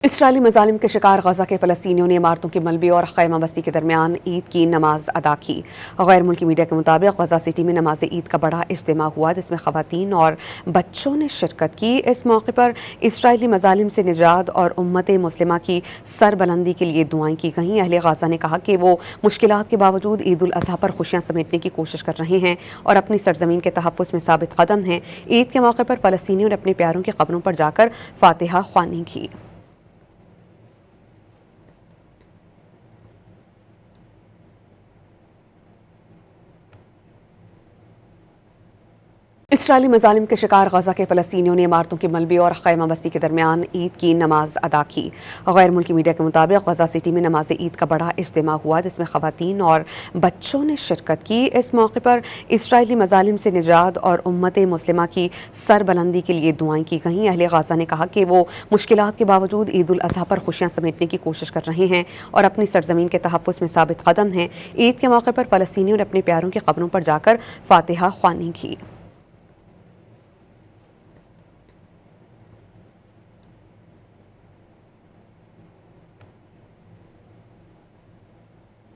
اسرائیلی مظالم کے شکار غزہ کے فلسطینیوں نے عمارتوں کی ملبے اور خیمہ بستی کے درمیان عید کی نماز ادا کی۔ غیر ملکی میڈیا کے مطابق غزہ سٹی میں نماز عید کا بڑا اجتماع ہوا جس میں خواتین اور بچوں نے شرکت کی۔ اس موقع پر اسرائیلی مظالم سے نجات اور امت مسلمہ کی سربلندی کے لیے دعائیں کی گئیں۔ اہل غزہ نے کہا کہ وہ مشکلات کے باوجود عید الاضحیٰ پر خوشیاں سمیٹنے کی کوشش کر رہے ہیں اور اپنی سرزمین کے تحفظ میں ثابت قدم ہیں۔ عید کے موقع پر فلسطینیوں نے اپنے پیاروں کی قبروں پر جا کر فاتحہ خوانی کی۔ اسرائیلی مظالم کے شکار غزہ کے فلسطینیوں نے عمارتوں کی ملبے اور خیمہ بستی کے درمیان عید کی نماز ادا کی۔ غیر ملکی میڈیا کے مطابق غزہ سٹی میں نماز عید کا بڑا اجتماع ہوا جس میں خواتین اور بچوں نے شرکت کی۔ اس موقع پر اسرائیلی مظالم سے نجات اور امت مسلمہ کی سربلندی کے لیے دعائیں کی گئیں۔ اہل غزہ نے کہا کہ وہ مشکلات کے باوجود عید الاضحیٰ پر خوشیاں سمیٹنے کی کوشش کر رہے ہیں اور اپنی سرزمین کے تحفظ میں ثابت قدم ہیں۔ عید کے موقع پر فلسطینیوں نے اپنے پیاروں کی قبروں پر جا کر فاتحہ خوانی کی۔